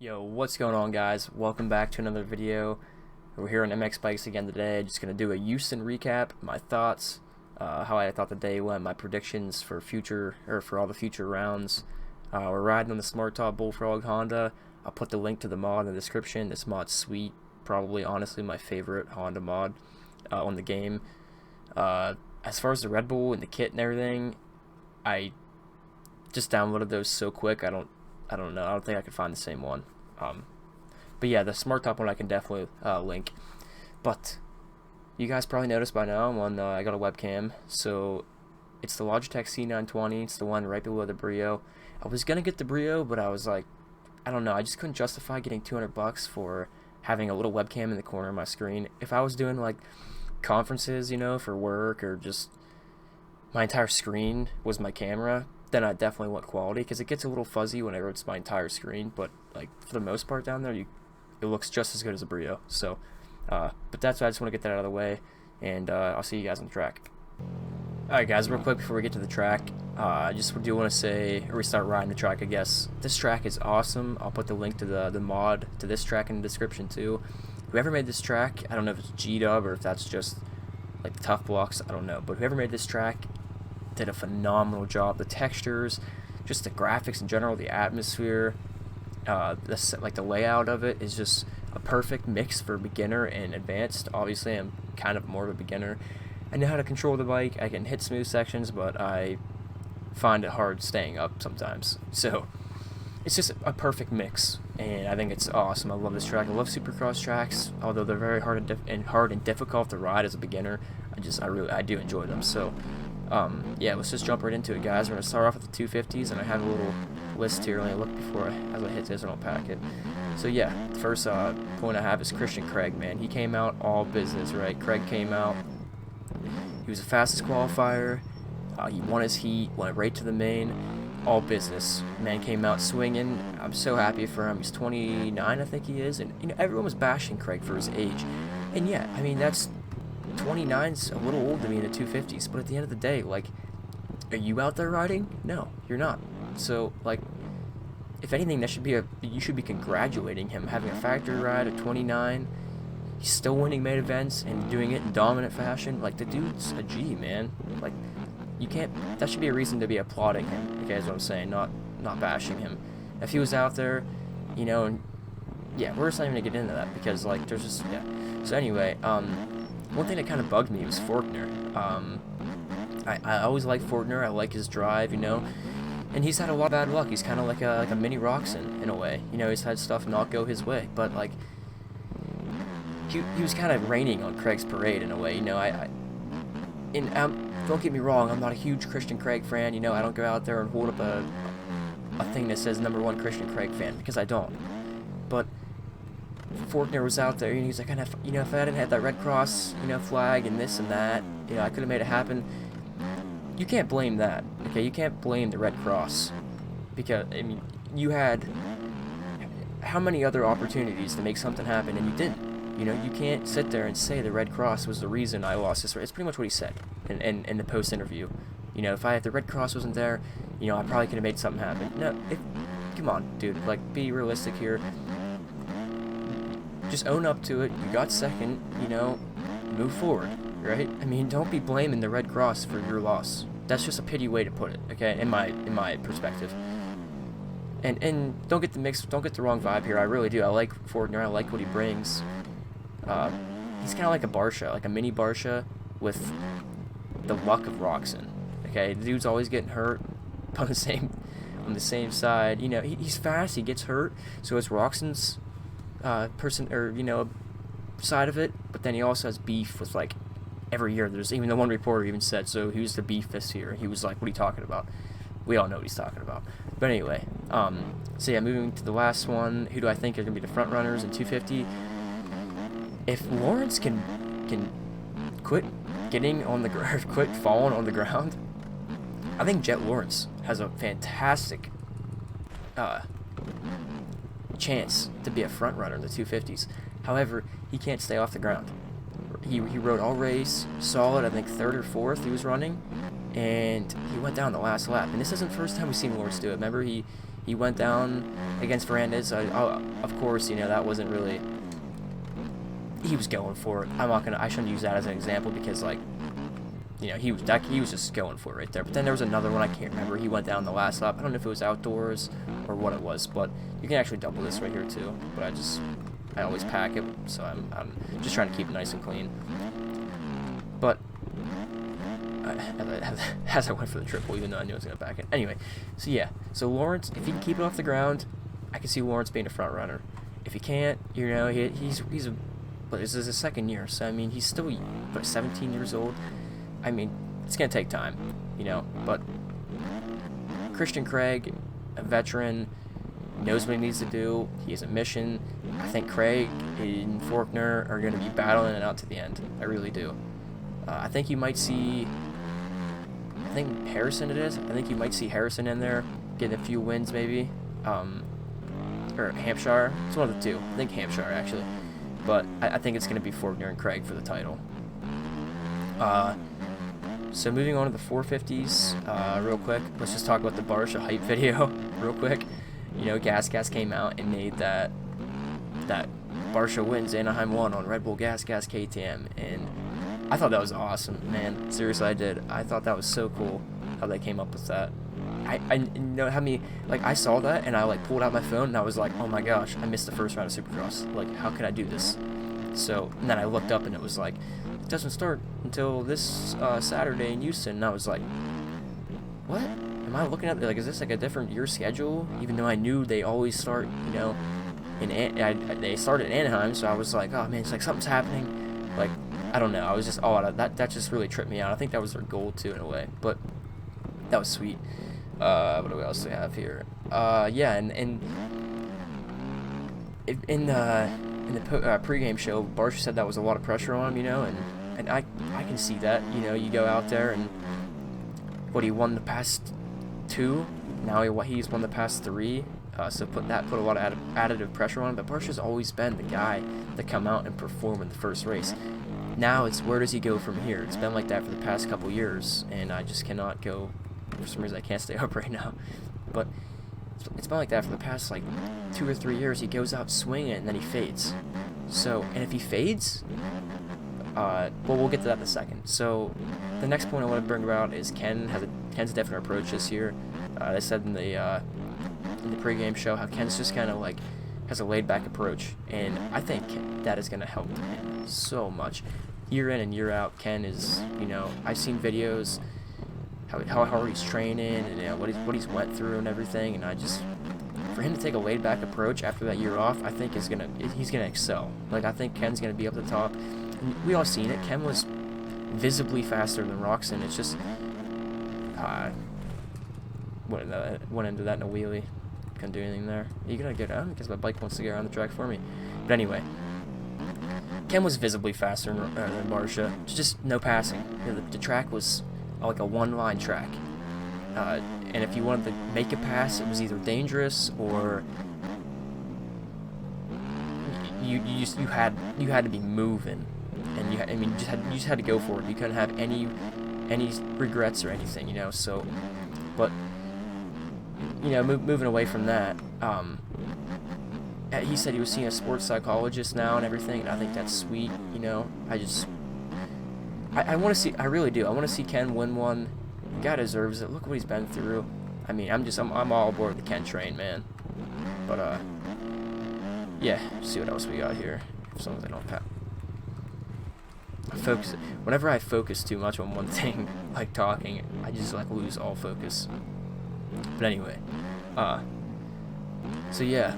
Yo, what's going on, guys? Welcome back to another video. We're here on MX Bikes again today. Just gonna do a Houston recap, my thoughts, how I thought the day went, my predictions for all the future rounds. We're riding on the Smartop Bullfrog Honda. I'll put the link to the mod in the description. This mod's sweet, probably honestly my favorite Honda mod on the game. As far as the Red Bull and the kit and everything, I just downloaded those so quick. I don't know. I don't think I could find the same one. But yeah, the Smartop one I can definitely link. But you guys probably noticed by now I got a webcam. So it's the Logitech C920. It's the one right below the Brio. I was gonna get the Brio, but I was like, I don't know. I just couldn't justify getting $200 for having a little webcam in the corner of my screen. If I was doing like conferences, you know, for work, or just my entire screen was my camera, then I definitely want quality, because it gets a little fuzzy whenever it's my entire screen. But like for the most part down there, it looks just as good as a Brio. So, but that's why I just want to get that out of the way, and I'll see you guys on the track. Alright guys, real quick before we get to the track, I just do want to say, or we start riding the track, I guess. This track is awesome. I'll put the link to the mod to this track in the description too. Whoever made this track, I don't know if it's G-Dub or if that's just like the Tough Blocks, I don't know. But whoever made this track did a phenomenal job. The textures, just the graphics in general, the atmosphere, the layout of it is just a perfect mix for beginner and advanced. Obviously, I'm kind of more of a beginner. I know how to control the bike. I can hit smooth sections, but I find it hard staying up sometimes. So it's just a perfect mix, and I think it's awesome. I love this track. I love Supercross tracks, although they're very hard and difficult to ride as a beginner. I do enjoy them. So yeah, let's just jump right into it, guys. We're gonna start off with the 250s, and I have a little list here. Let me look as I hit this. I don't pack it. So yeah, the first point I have is Christian Craig. Man, he came out all business, right? Craig came out. He was the fastest qualifier. He won his heat, went right to the main. All business. Man came out swinging. I'm so happy for him. He's 29, I think he is, and you know everyone was bashing Craig for his age. And yeah, I mean that's 29's a little old to me in the 250s, but at the end of the day, like, are you out there riding? No, you're not. So like, if anything, you should be congratulating him having a factory ride at 29. He's still winning main events and doing it in dominant fashion. Like, the dude's a G, man. Like, you can't. That should be a reason to be applauding him. Okay, is what I'm saying. Not bashing him. If he was out there, you know, and yeah, we're just not even gonna get into that because like there's just So anyway, one thing that kind of bugged me was Forkner. I always like Forkner. I like his drive, you know, and he's had a lot of bad luck. He's kind of like a mini Roxon in a way. You know, he's had stuff not go his way, but like he was kind of raining on Craig's parade in a way. You know, don't get me wrong, I'm not a huge Christian Craig fan. You know, I don't go out there and hold up a thing that says #1 Christian Craig fan, because I don't. But Forkner was out there, and he's like, you know, if I didn't have that Red Cross, you know, flag and this and that, you know, I could have made it happen. You can't blame that, okay? You can't blame the Red Cross, because I mean, you had how many other opportunities to make something happen, and you didn't. You know, you can't sit there and say the Red Cross was the reason I lost this race. It's pretty much what he said in the post interview. You know, if the Red Cross wasn't there, you know, I probably could have made something happen. No, come on, dude. Like, be realistic here. Just own up to it. You got second, you know, move forward, right? I mean, don't be blaming the Red Cross for your loss. That's just a pity way to put it, okay, in my perspective. And don't get the wrong vibe here. I really do. I like Forkner. I like what he brings. He's kind of like a Barsha, like a mini Barsha with the luck of Roxon. Okay, the dude's always getting hurt on the same side. You know, he's fast. He gets hurt. So it's Roxon's side of it, but then he also has beef with like every year. There's even the one reporter even said, so who's the beef this year? He was like, what are you talking about? We all know what he's talking about. But anyway, so yeah, moving to the last one, who do I think are gonna be the front runners in 250? If Lawrence can quit getting on the ground, quit falling on the ground, I think Jet Lawrence has a fantastic chance to be a front runner in the 250s. However, he can't stay off the ground. He rode all race, solid, I think 3rd or 4th he was running, and he went down the last lap. And this isn't the first time we've seen Lawrence do it. Remember, he He went down against Fernandez. Of course, you know, that wasn't really... He was going for it. I shouldn't use that as an example because, like, you know, he was just going for it right there. But then there was another one, I can't remember. He went down the last lap. I don't know if it was outdoors or what it was, but you can actually double this right here too. But I always pack it, so I'm just trying to keep it nice and clean. But as I went for the triple, even though I knew I was going to back it. Anyway, so yeah. So Lawrence, if he can keep it off the ground, I can see Lawrence being a front runner. If he can't, you know, but this is his second year, so I mean, he's still 17 years old. I mean, it's going to take time, you know, but Christian Craig, a veteran, knows what he needs to do. He has a mission. I think Craig and Faulkner are going to be battling it out to the end. I really do. I think you might see, I think Harrison it is. I think you might see Harrison in there, getting a few wins maybe. Or Hampshire. It's one of the two. I think Hampshire, actually. But I think it's going to be Faulkner and Craig for the title. So moving on to the 450s, real quick, let's just talk about the Barsha hype video real quick. You know, Gas came out and made that Barsha wins Anaheim 1 on Red Bull Gas KTM, and I thought that was awesome, man. Seriously, I did. I thought that was so cool how they came up with that. I know how many, like, I saw that and I like pulled out my phone and I was like, oh my gosh, I missed the first round of Supercross. Like, how could I do this? So, and then I looked up and it was like, it doesn't start until this Saturday in Houston, and I was like, what? Am I looking at, like, is this like a different year schedule? Even though I knew they always start, you know, they started in Anaheim, so I was like, oh man, it's like something's happening. Like, I don't know, I was just all out of that just really tripped me out. I think that was their goal too in a way, but that was sweet. What else do we have here? Yeah, and in the pregame show, Barsha said that was a lot of pressure on him, you know, and I can see that. You know, you go out there and he won the past 2, now he's won the past 3, so put a lot of additive pressure on him. But Barsha's always been the guy to come out and perform in the first race. Now it's where does he go from here? It's been like that for the past couple years, and I just cannot go. For some reason, I can't stay up right now, but it's been like that for the past like 2 or 3 years. He goes out swinging and then he fades. So, and if he fades, well, we'll get to that in a second. So, the next point I want to bring about is Ken's a different approach this year. They said in the pregame show how Ken's just kind of like has a laid-back approach, and I think that is going to help him so much. Year in and year out, Ken is, you know, I've seen videos how hard he's training and, you know, what he's went through and everything, and for him to take a laid-back approach after that year off, I think he's gonna excel. Like, I think Ken's gonna be up the top. And we all seen it. Ken was visibly faster than Roxon. It's just went into that in a wheelie. Couldn't do anything there. You gonna get out because my bike wants to go around the track for me. But anyway, Ken was visibly faster than Barsha. Just no passing. You know, the track was like a one-line track, and if you wanted to make a pass, it was either dangerous or you had to be moving, and you just had to go for it. You couldn't have any regrets or anything, you know. So, but you know, moving away from that, he said he was seeing a sports psychologist now and everything, and I think that's sweet. You know, I want to see. I really do. I want to see Ken win one. The guy deserves it. Look what he's been through. I mean, I'm all aboard the Ken train, man. But yeah. See what else we got here. As long as I don't focus. Whenever I focus too much on one thing, like talking, I just like lose all focus. But anyway, so yeah,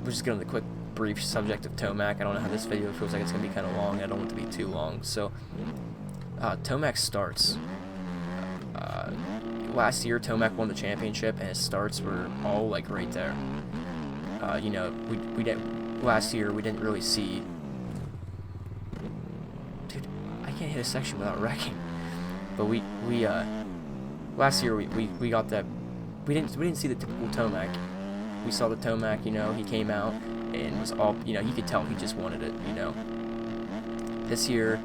we're just going to the quick brief subject of Tomac. I don't know how this video feels like. It's gonna be kind of long. I don't want it to be too long. So Tomac starts. Last year Tomac won the championship and his starts were all like right there. You know, we didn't last year. We didn't really see. Dude, I can't hit a section without wrecking. But we last year we got that. We didn't see the typical Tomac. We saw the Tomac. You know, he came out and was all, you know, you could tell he just wanted it, you know. This year,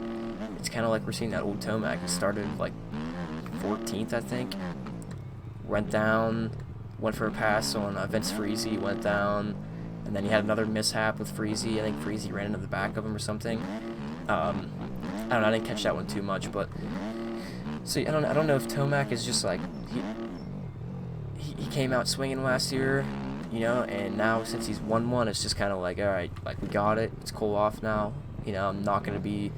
it's kind of like we're seeing that old Tomac. He started like 14th, I think. Went down, went for a pass on Vince Freezy, went down, and then he had another mishap with Freezy. I think Freezy ran into the back of him or something. I don't know, I didn't catch that one too much, but so I don't know if Tomac is just like he came out swinging last year, you know, and now since he's won one, it's just kind of like, all right, like we got it, it's cool off now, you know. I'm not gonna be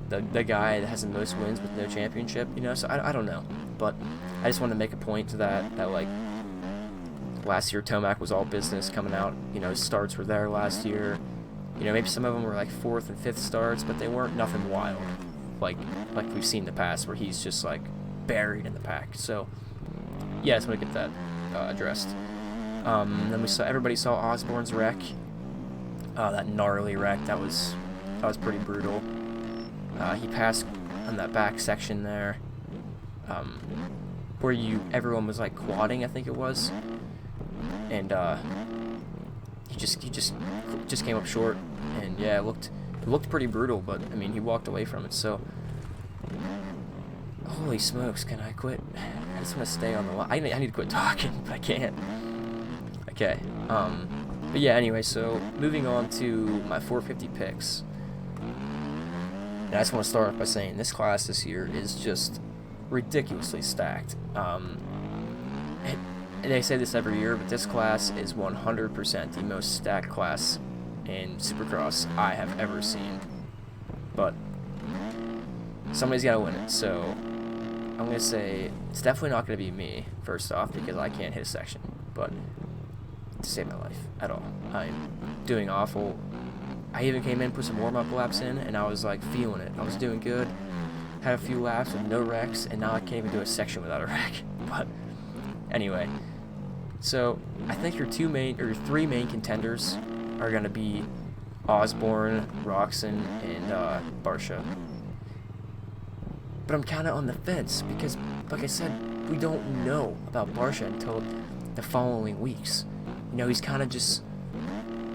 the guy that has the most wins with no championship, you know. So I don't know, but I just wanted to make a point to that like last year Tomac was all business coming out, you know. His starts were there last year, you know. Maybe some of them were like 4th and 5th starts, but they weren't nothing wild like we've seen in the past where he's just like buried in the pack. So yeah, I just want to get that addressed. Then everybody saw Osborne's wreck, that gnarly wreck. That was pretty brutal. He passed on that back section there, where everyone was like quadding, I think it was, and he just came up short, and yeah, it looked pretty brutal. But I mean, he walked away from it. So holy smokes, can I quit? I just want to stay on the line. I need to quit talking, but I can't. Okay. But yeah, anyway, so moving on to my 450 picks. And I just want to start off by saying this class this year is just ridiculously stacked. And they say this every year, but this class is 100% the most stacked class in Supercross I have ever seen. But somebody's got to win it, so I'm going to say it's definitely not going to be me, first off, because I can't hit a section, but to save my life at all. I'm doing awful. I even came in, put some warm-up laps in, and I was like feeling it. I was doing good, had a few laps with no wrecks, and now I can't even do a section without a wreck. But anyway, so I think your 3 main contenders are going to be Osborne, Roxon, and Barsha. But I'm kind of on the fence because, like I said, we don't know about Barsha until the following weeks. You know, he's kind of just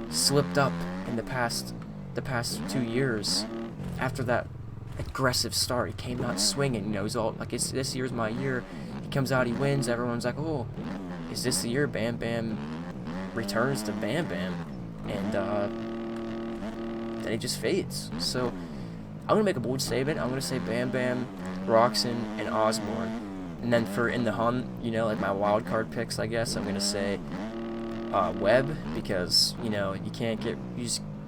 slipped up in the past 2 years after that aggressive start. He came out swinging. You know, he's all like, this year's my year. He comes out, he wins. Everyone's like, oh, is this the year Bam Bam returns to Bam Bam? And then he just fades. So I'm gonna make a bold statement. I'm gonna say Bam Bam, Roxon, and Osborne. And then for in the hunt, you know, like my wild card picks, I guess I'm gonna say Webb, because you know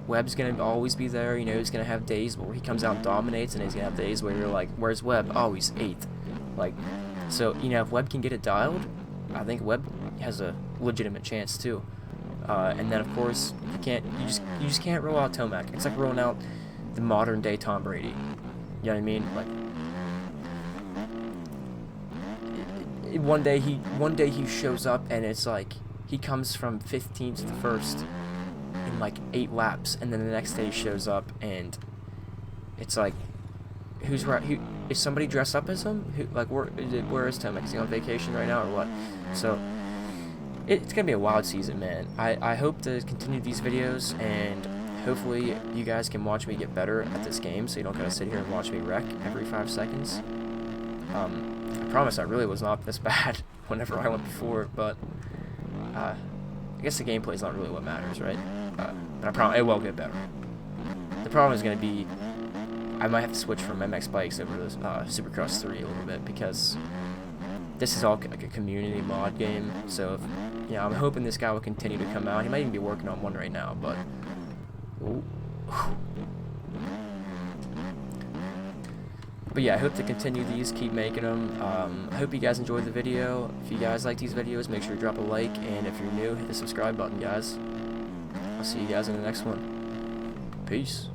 Webb's gonna always be there. You know, he's gonna have days where he comes out and dominates, and he's gonna have days where you're like, where's Webb? Oh, he's 8th. Like, so you know, if Webb can get it dialed, I think Webb has a legitimate chance too. And then of course you just can't roll out Tomac. It's like rolling out the modern day Tom Brady. You know what I mean? Like, one day he shows up and it's like he comes from 15th to 1st in like 8 laps, and then the next day he shows up and it's like, who's right? Is somebody dressed up as him? Where is Tomac? Is he on vacation right now or what? So it's gonna be a wild season, man. I hope to continue these videos, and hopefully you guys can watch me get better at this game, so you don't gotta sit here and watch me wreck every 5 seconds. I promise I really was not this bad whenever I went before, but I guess the gameplay is not really what matters, right? But I promise it will get better. The problem is going to be I might have to switch from MX bikes over to Supercross 3 a little bit, because this is all like a community mod game. So if, you know, I'm hoping this guy will continue to come out. He might even be working on one right now, but ooh. But yeah, I hope to continue these, keep making them. I hope you guys enjoyed the video. If you guys like these videos, make sure to drop a like, and if you're new, hit the subscribe button, guys. I'll see you guys in the next one. Peace.